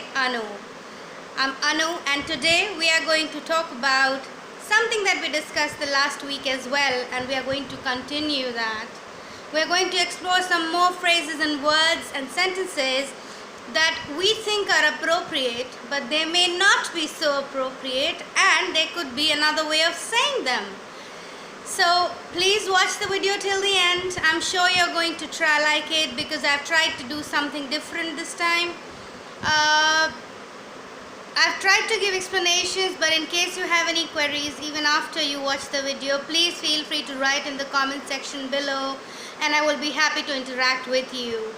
with Anu. I'm Anu, and today we are going to talk about something that we discussed the last week as well, and we are going to continue that. We are going to explore some more phrases and words and sentences that we think are appropriate, but they may not be so appropriate, and there could be another way of saying them. So please watch the video till the end. I'm sure you're going to try like it because I've tried to do something different this time. I've tried to give explanations, but in case you have any queries even after you watch the video, please feel free to write in the comment section below, and I will be happy to interact with you.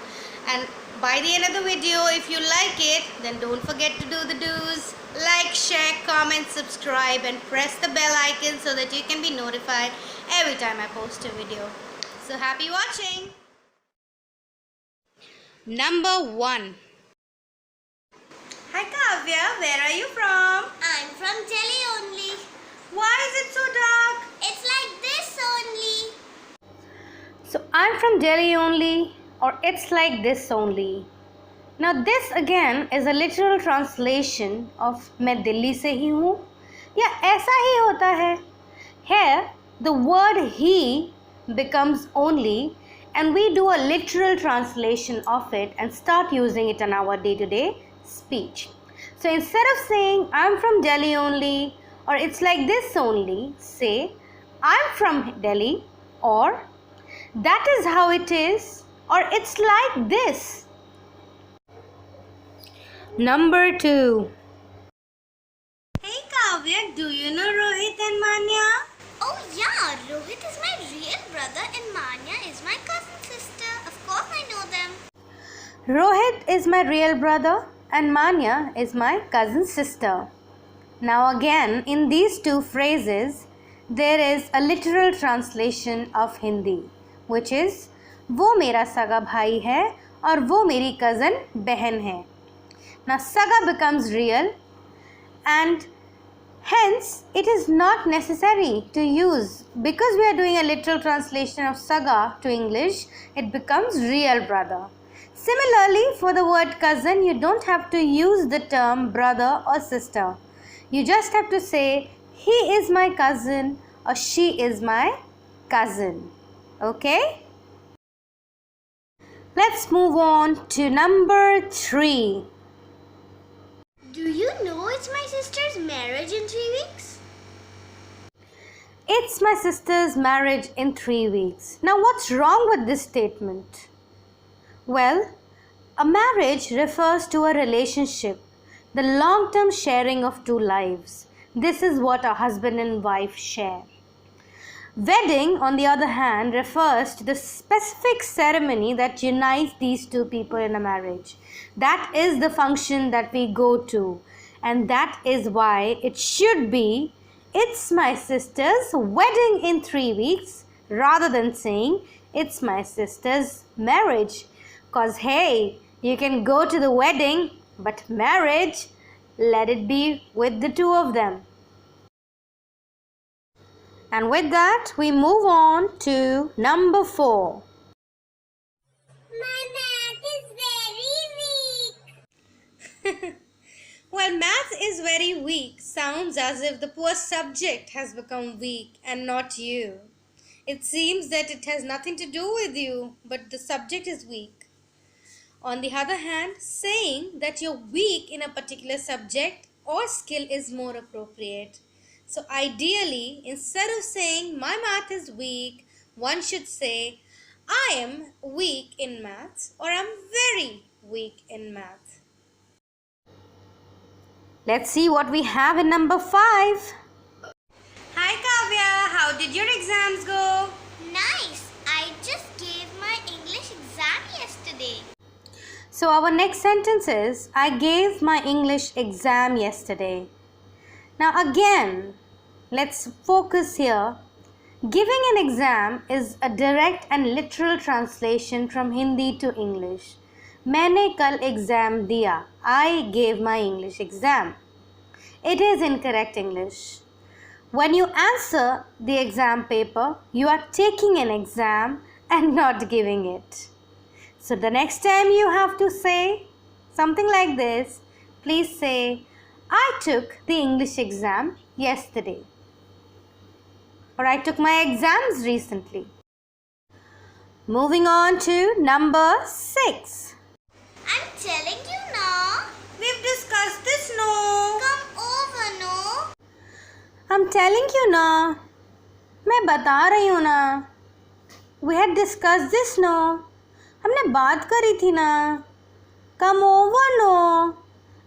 And by the end of the video, if you like it, then don't forget to do the do's. Like, share, comment, subscribe, and press the bell icon so that you can be notified every time I post a video. So happy watching! Number 1. Hi Kavya, where are you from? I'm from Delhi only. Why is it so dark? It's like this only. So I'm from Delhi only, or it's like this only. Now this again is a literal translation of मैं दिल्ली से ही हूँ या ऐसा ही होता है. Here the word he becomes only, and we do a literal translation of it and start using it in our day-to-day speech. So instead of saying I'm from Delhi only or it's like this only, say I'm from Delhi, or that is how it is, or it's like this. Number 2. Hey Kavya, do you know Rohit and Manya? Oh yeah, Rohit is my real brother and Manya is my cousin sister. Of course I know them. Rohit is my real brother and Manya is my cousin sister. Now again, in these two phrases, there is a literal translation of Hindi, which is वो मेरा सगा भाई है और वो मेरी cousin बहन है. Now saga becomes real, and hence it is not necessary to use, because we are doing a literal translation of saga to English, it becomes real brother. Similarly, for the word cousin, you don't have to use the term brother or sister. You just have to say he is my cousin or she is my cousin. Okay? Let's move on to number 3. Do you know it's my sister's marriage in 3 weeks? It's my sister's marriage in 3 weeks. Now what's wrong with this statement? Well, a marriage refers to a relationship, the long-term sharing of two lives. This is what a husband and wife share. Wedding, on the other hand, refers to the specific ceremony that unites these two people in a marriage. That is the function that we go to, and that is why it should be it's my sister's wedding in 3 weeks rather than saying it's my sister's marriage. Cause hey, you can go to the wedding, but marriage, let it be with the two of them. And with that, we move on to number 4. My math is very weak. Well, math is very weak sounds as if the poor subject has become weak and not you. It seems that it has nothing to do with you, but the subject is weak. On the other hand, saying that you're weak in a particular subject or skill is more appropriate. So ideally, instead of saying my math is weak, one should say I am weak in maths or I'm very weak in math. Let's see what we have in number 5. Hi Kavya, how did your exams go? Nice. I just gave my English exam yesterday. So our next sentence is I gave my English exam yesterday. Now again, let's focus here. Giving an exam is a direct and literal translation from Hindi to English. मैंने कल exam दिया. I gave my English exam. It is incorrect English. When you answer the exam paper, you are taking an exam and not giving it. So the next time you have to say something like this, Please say, I took the English exam yesterday. Or I took my exams recently. Moving on to number 6. I'm telling you now. We've discussed this, no? Come over, no. I'm telling you ना. मैं बता रही हूँ ना. We had discussed this, no? हमने बात करी थी ना. Come over, no.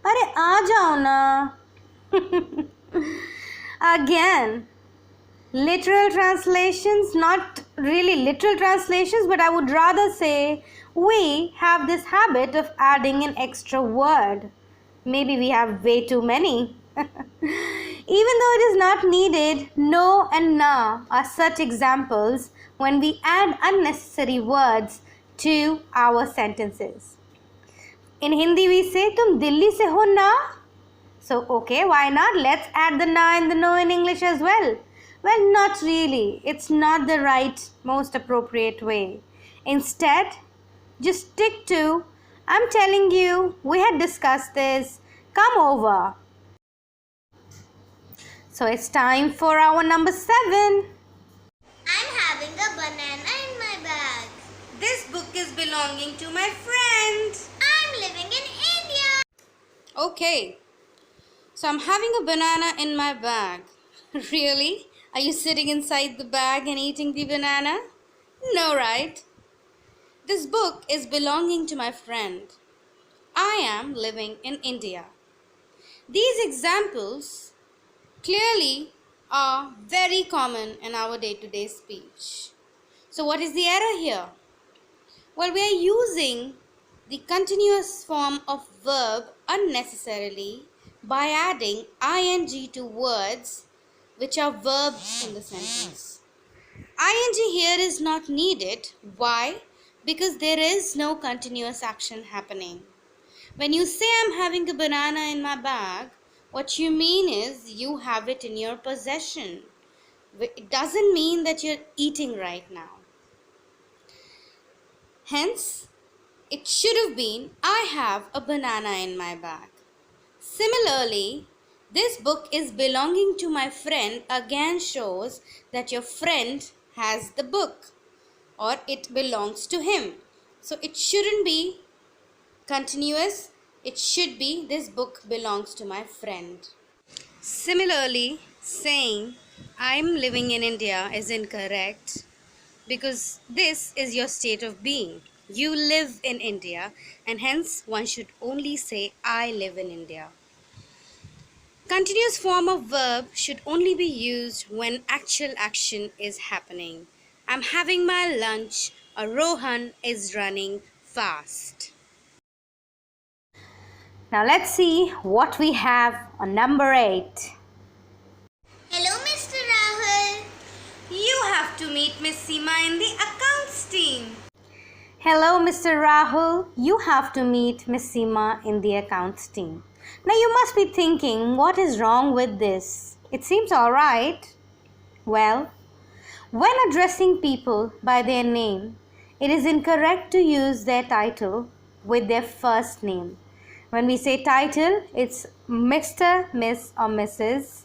अरे आ जाओ ना. Again, literal translations, not really literal translations, but I would rather say we have this habit of adding an extra word. Maybe we have way too many. Even though it is not needed, no and na are such examples when we add unnecessary words to our sentences. In Hindi we say, "Tum Delhi se ho na?" So, okay, why not? Let's add the na and the no in English as well. Well, not really. It's not the right, most appropriate way. Instead, just stick to, I'm telling you, we had discussed this, come over. So, it's time for our number 7. I'm having a banana in my bag. This book is belonging to my friend. I'm living in India. Okay. So I'm having a banana in my bag. Really? Are you sitting inside the bag and eating the banana? No, right? This book is belonging to my friend. I am living in India. These examples clearly are very common in our day-to-day speech. So what is the error here? Well, we are using the continuous form of verb unnecessarily by adding ing to words which are verbs in the sentence. Ing here is not needed. Why? Because there is no continuous action happening. When you say I'm having a banana in my bag, what you mean is you have it in your possession. It doesn't mean that you're eating right now. Hence, it should have been, I have a banana in my bag. Similarly, this book is belonging to my friend again shows that your friend has the book or it belongs to him. So it shouldn't be continuous. It should be this book belongs to my friend. Similarly, saying I'm living in India is incorrect because this is your state of being. You live in India and hence one should only say I live in India. Continuous form of verb should only be used when actual action is happening. I'm having my lunch or Rohan is running fast. Now let's see what we have on number 8. Hello, Mr. Rahul. You have to meet Miss Seema in the accounts team. Hello, Mr. Rahul. You have to meet Miss Seema in the accounts team. Now you must be thinking, what is wrong with this? It seems alright. Well, when addressing people by their name, it is incorrect to use their title with their first name. When we say title, it's Mr., Miss or Mrs.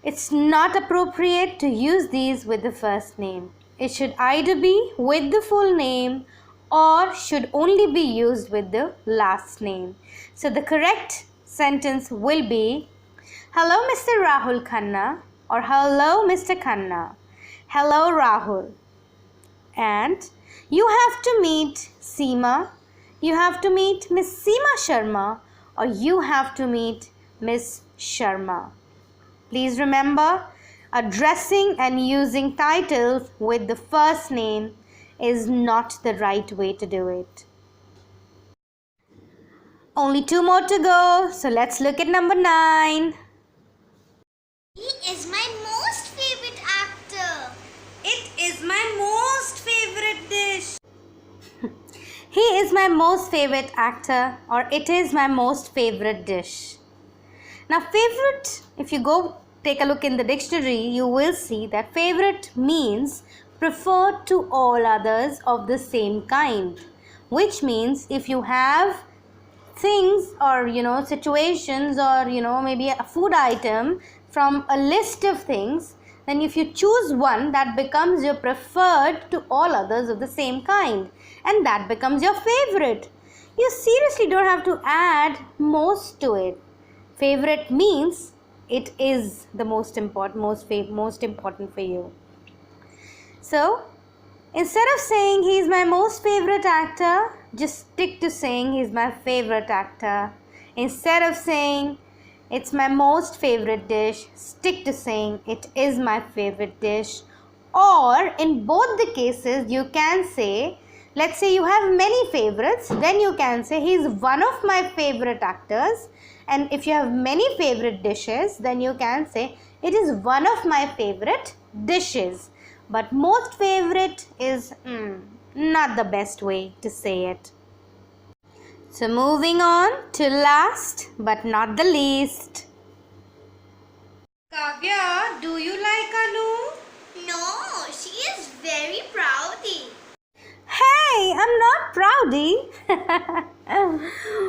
It's not appropriate to use these with the first name. It should either be with the full name or should only be used with the last name. So the correct sentence will be, hello Mr. Rahul Khanna or hello Mr. Khanna. Hello Rahul. And you have to meet Seema, you have to meet Miss Seema Sharma or you have to meet Miss Sharma. Please remember, addressing and using titles with the first name is not the right way to do it. Only 2 more to go, so let's look at number 9. He is my most favorite actor. It is my most favorite dish. He is my most favorite actor or it is my most favorite dish. Now favorite, if you go take a look in the dictionary, you will see that favorite means preferred to all others of the same kind. Which means if you have things or situations or maybe a food item from a list of things, then if you choose one, that becomes your preferred to all others of the same kind, and that becomes your favorite. You seriously don't have to add most to it. Favorite means it is the most important for you. So instead of saying he's my most favorite actor, just stick to saying he's my favorite actor. Instead of saying it's my most favorite dish, stick to saying it is my favorite dish. Or in both the cases, you can say, let's say you have many favorites, then you can say he's one of my favorite actors. And if you have many favorite dishes, then you can say it is one of my favorite dishes. But most favorite is not the best way to say it. So moving on to last but not the least. Kavya, do you like Anu? No, she is very proudy. Hey, I'm not proudy.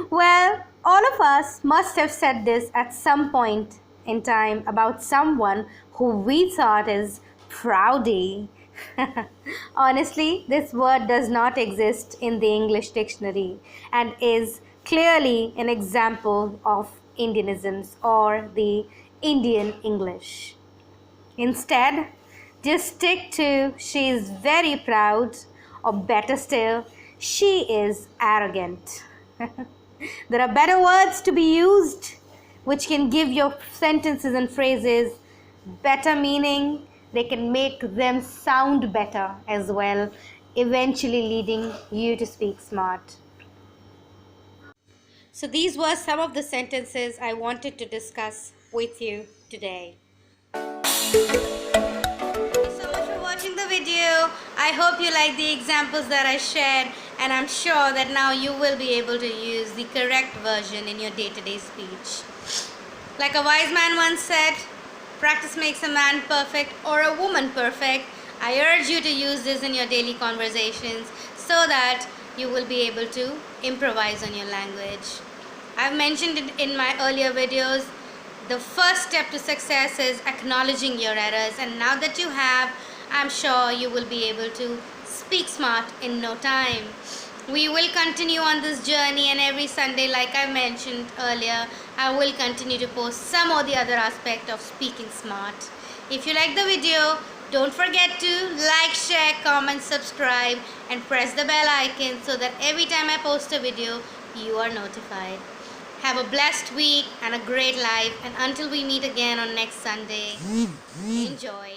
Well, all of us must have said this at some point in time about someone who we thought is proudy. Honestly, this word does not exist in the English dictionary and is clearly an example of Indianisms or the Indian English. Instead, just stick to she is very proud, or better still, she is arrogant. There are better words to be used which can give your sentences and phrases better meaning. They can make them sound better as well, eventually leading you to speak smart. So these were some of the sentences I wanted to discuss with you today. So much for watching the video. I hope you like the examples that I shared, and I'm sure that now you will be able to use the correct version in your day-to-day speech. Like a wise man once said, practice makes a man perfect or a woman perfect. I urge you to use this in your daily conversations so that you will be able to improvise on your language. I've mentioned it in my earlier videos. The first step to success is acknowledging your errors, and now that you have, I'm sure you will be able to speak smart in no time. We will continue on this journey, and every Sunday, like I mentioned earlier, I will continue to post some or the other aspect of speaking smart. If you like the video, don't forget to like, share, comment, subscribe, and press the bell icon so that every time I post a video, you are notified. Have a blessed week and a great life, and until we meet again on next Sunday, enjoy.